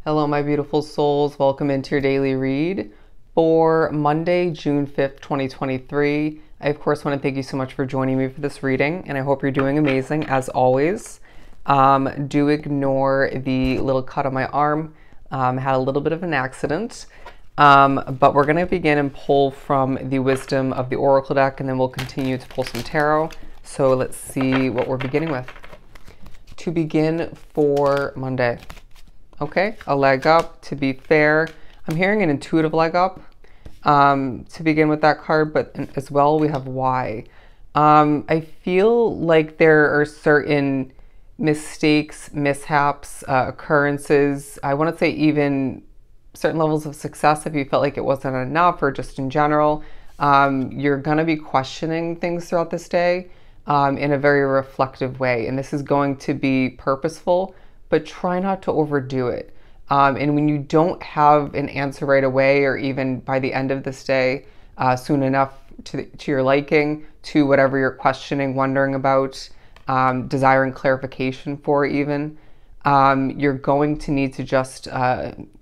Hello, my beautiful souls. Welcome into your daily read for Monday, June 5th, 2023. I, of course, want to thank you so much for joining me for this reading, and I hope you're doing amazing as always. Do ignore the little cut on my arm. Had a little bit of an accident, but we're going to begin and pull from the Wisdom of the Oracle deck, and then we'll continue to pull some tarot. So let's see what we're beginning with. To begin for Monday. Okay, a leg up. To be fair, I'm hearing an intuitive leg up to begin with that card, but as well we have why. I feel like there are certain mistakes, mishaps, occurrences. I want to say even certain levels of success if you felt like it wasn't enough or just in general. You're going to be questioning things throughout this day in a very reflective way, and this is going to be purposeful, but try not to overdo it. And when you don't have an answer right away, or even by the end of this day, soon enough to your liking, to whatever you're questioning, wondering about, desiring clarification for even, you're going to need to just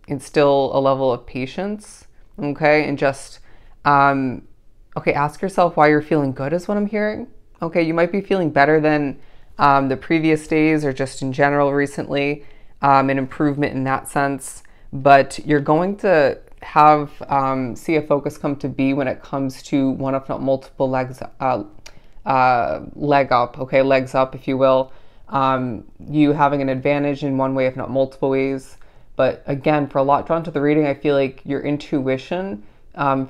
instill a level of patience, okay? And just, okay, ask yourself why you're feeling good is what I'm hearing. Okay, you might be feeling better than the previous days or just in general recently, an improvement in that sense, but you're going to have see a focus come to be when it comes to one if not multiple legs leg up, okay, legs up if you will, you having an advantage in one way if not multiple ways. But again, for a lot drawn to the reading, I feel like your intuition,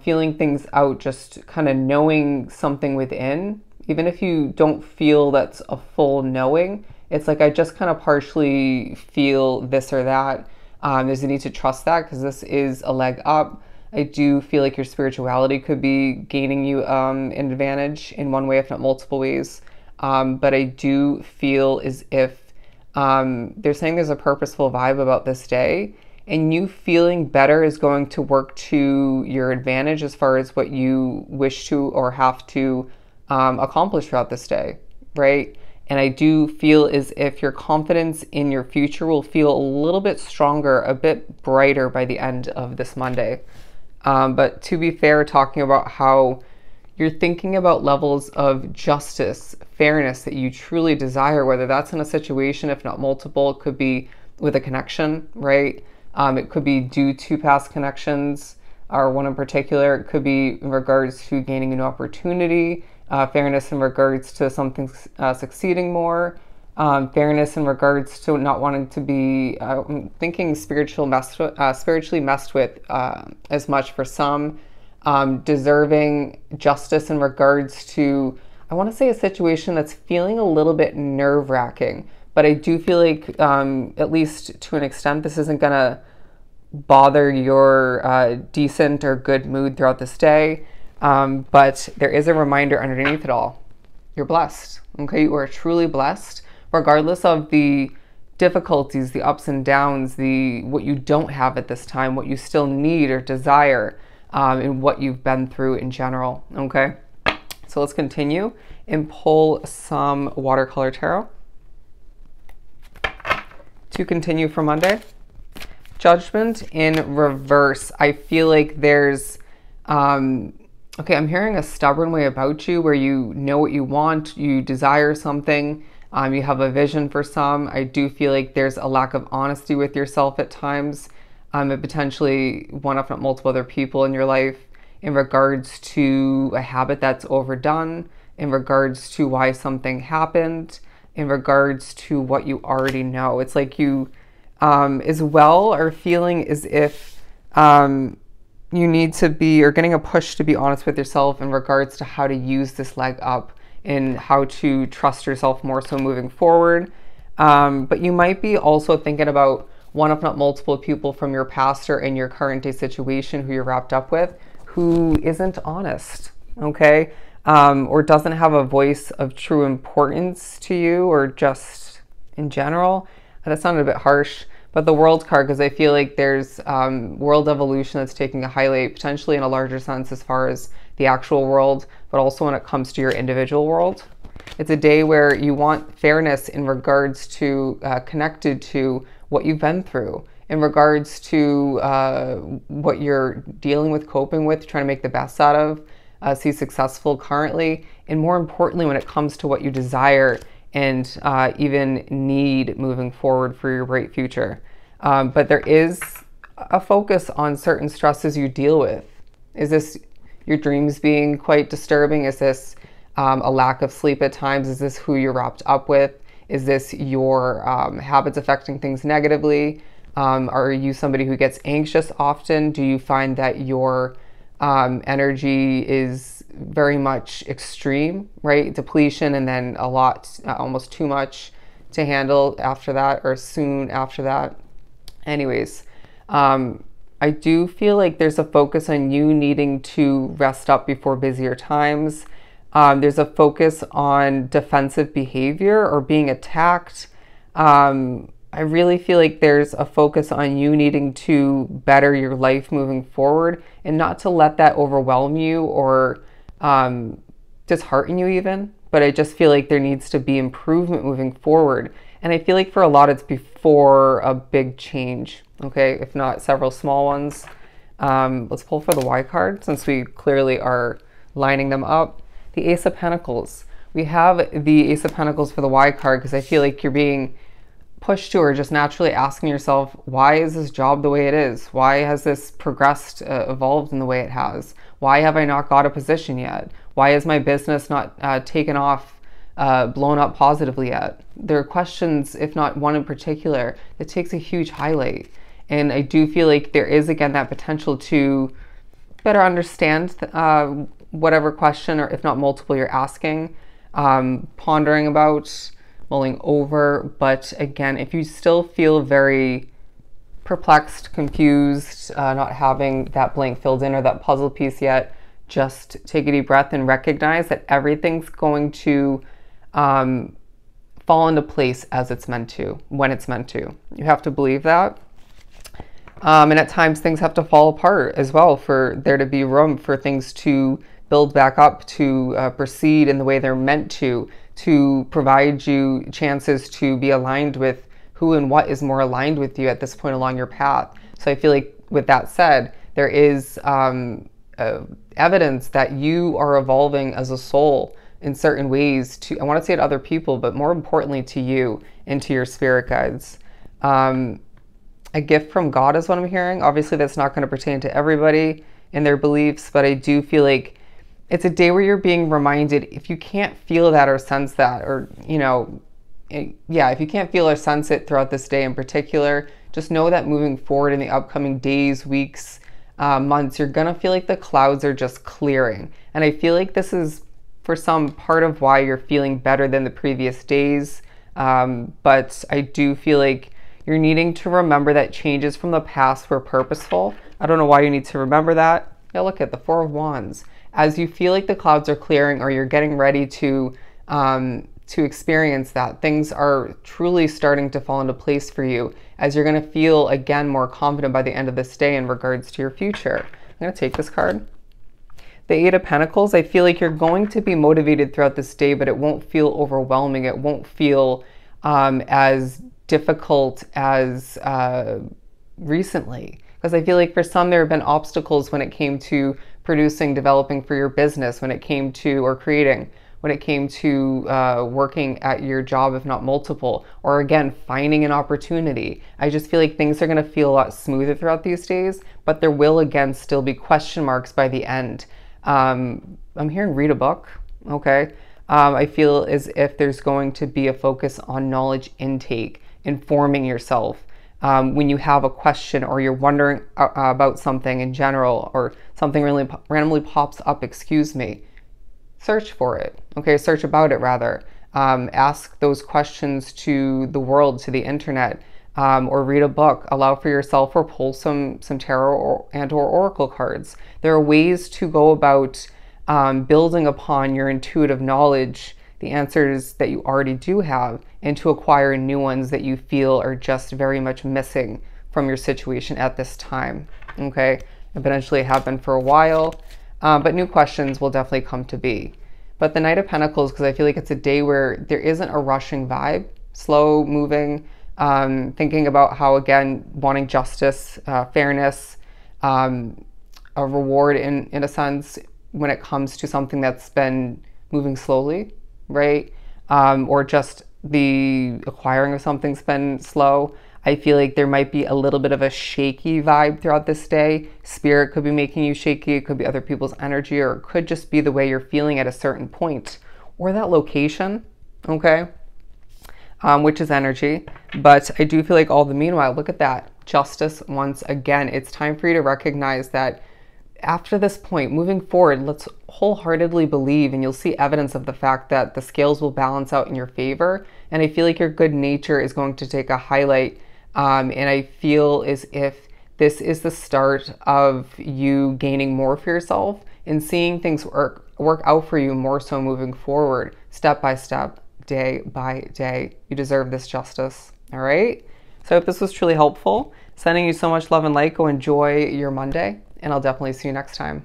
feeling things out, just kind of knowing something within. Even if you don't feel that's a full knowing, it's like I just kind of partially feel this or that. There's a need to trust that because this is a leg up. I do feel like your spirituality could be gaining you an advantage in one way, if not multiple ways. But I do feel as if they're saying there's a purposeful vibe about this day, and you feeling better is going to work to your advantage as far as what you wish to or have to accomplish throughout this day, right? And I do feel as if your confidence in your future will feel a little bit stronger, a bit brighter by the end of this Monday. But to be fair, talking about how you're thinking about levels of justice, fairness that you truly desire, whether that's in a situation, if not multiple, it could be with a connection, right? It could be due to past connections, or one in particular. It could be in regards to gaining a new opportunity, fairness in regards to something succeeding more, fairness in regards to not wanting to be thinking spiritually messed with as much for some, deserving justice in regards to, I want to say, a situation that's feeling a little bit nerve-wracking, but I do feel like at least to an extent this isn't gonna bother your decent or good mood throughout this day. But there is a reminder underneath it all. You're blessed, okay? You are truly blessed, regardless of the difficulties, the ups and downs, what you don't have at this time, what you still need or desire, and what you've been through in general, okay? So let's continue and pull some watercolor tarot. To continue for Monday. Judgment in reverse. I feel like there's okay, I'm hearing a stubborn way about you where you know what you want, you desire something, you have a vision for some. I do feel like there's a lack of honesty with yourself at times, and potentially one if not multiple other people in your life in regards to a habit that's overdone, in regards to why something happened, in regards to what you already know. It's like you as well are feeling as if you need to be, or getting a push to be honest with yourself in regards to how to use this leg up and how to trust yourself more so moving forward. But you might be also thinking about one if not multiple people from your past or in your current day situation who you're wrapped up with who isn't honest, okay? Or doesn't have a voice of true importance to you, or just in general. That sounded a bit harsh. But the World card, because I feel like there's world evolution that's taking a highlight, potentially in a larger sense as far as the actual world, but also when it comes to your individual world. It's a day where you want fairness in regards to connected to what you've been through in regards to what you're dealing with, coping with, trying to make the best out of, see successful currently, and more importantly, when it comes to what you desire and even need moving forward for your bright future. But there is a focus on certain stresses you deal with. Is this your dreams being quite disturbing? Is this a lack of sleep at times? Is this who you're wrapped up with? Is this your habits affecting things negatively? Are you somebody who gets anxious often? Do you find that your energy is very much extreme, right? Depletion, and then a lot, almost too much to handle after that or soon after that. Anyways, I do feel like there's a focus on you needing to rest up before busier times. There's a focus on defensive behavior or being attacked. I really feel like there's a focus on you needing to better your life moving forward and not to let that overwhelm you or dishearten you even. But I just feel like there needs to be improvement moving forward. And I feel like for a lot, it's before a big change, okay? If not several small ones. Let's pull for the Y card since we clearly are lining them up. The Ace of Pentacles. We have the Ace of Pentacles for the Y card because I feel like you're being pushed to, or just naturally asking yourself, why is this job the way it is? Why has this progressed, evolved in the way it has? Why have I not got a position yet? Why is my business not taken off, blown up positively yet? There are questions, if not one in particular, that takes a huge highlight. And I do feel like there is, again, that potential to better understand whatever question, or if not multiple, you're asking, pondering about, mulling over. But again, if you still feel very perplexed, confused, not having that blank filled in or that puzzle piece yet, just take a deep breath and recognize that everything's going to fall into place as it's meant to, when it's meant to. You have to believe that. And at times things have to fall apart as well for there to be room for things to build back up, to proceed in the way they're meant to provide you chances to be aligned with who and what is more aligned with you at this point along your path. So I feel like with that said, there is evidence that you are evolving as a soul in certain ways to, I want to say to other people, but more importantly to you and to your spirit guides. A gift from God is what I'm hearing. Obviously that's not going to pertain to everybody and their beliefs, but I do feel like it's a day where you're being reminded, if you can't feel that or sense that, or, you know, yeah, if you can't feel or sense it throughout this day in particular, just know that moving forward in the upcoming days, weeks, months, you're gonna feel like the clouds are just clearing. And I feel like this is, for some, part of why you're feeling better than the previous days. But I do feel like you're needing to remember that changes from the past were purposeful. I don't know why you need to remember that. Yeah, look at the Four of Wands. As you feel like the clouds are clearing, or you're getting ready to experience that, things are truly starting to fall into place for you, as you're going to feel again more confident by the end of this day in regards to your future. I'm going to take this card. The Eight of Pentacles. I feel like you're going to be motivated throughout this day, but it won't feel overwhelming. It won't feel as difficult as recently. Because I feel like for some, there have been obstacles when it came to producing, developing for your business, when it came to, or creating, when it came to working at your job, if not multiple, or again, finding an opportunity. I just feel like things are going to feel a lot smoother throughout these days, but there will again still be question marks by the end. I'm hearing read a book, okay? I feel as if there's going to be a focus on knowledge intake, informing yourself. When you have a question, or you're wondering about something in general, or something really randomly pops up, excuse me, search for it, okay? Search about it rather. Ask those questions to the world, to the internet, or read a book. Allow for yourself, or pull some tarot and or oracle cards. There are ways to go about building upon your intuitive knowledge, the answers that you already do have, and to acquire new ones that you feel are just very much missing from your situation at this time, okay? And potentially have been for a while, but new questions will definitely come to be. But the Knight of Pentacles, because I feel like it's a day where there isn't a rushing vibe, slow moving, Thinking about how, again, wanting justice, fairness, a reward in a sense when it comes to something that's been moving slowly, right? Or just the acquiring of something's been slow. I feel like there might be a little bit of a shaky vibe throughout this day. Spirit could be making you shaky. It could be other people's energy, or it could just be the way you're feeling at a certain point or that location, okay? Which is energy. But I do feel like all the meanwhile, look at that. Justice once again. It's time for you to recognize that after this point, moving forward, let's wholeheartedly believe, and you'll see evidence of the fact that the scales will balance out in your favor. And I feel like your good nature is going to take a highlight. And I feel as if this is the start of you gaining more for yourself and seeing things work out for you more so moving forward, step by step, day by day. You deserve this justice. All right. So I hope this was truly helpful. Sending you so much love and light. Go enjoy your Monday, and I'll definitely see you next time.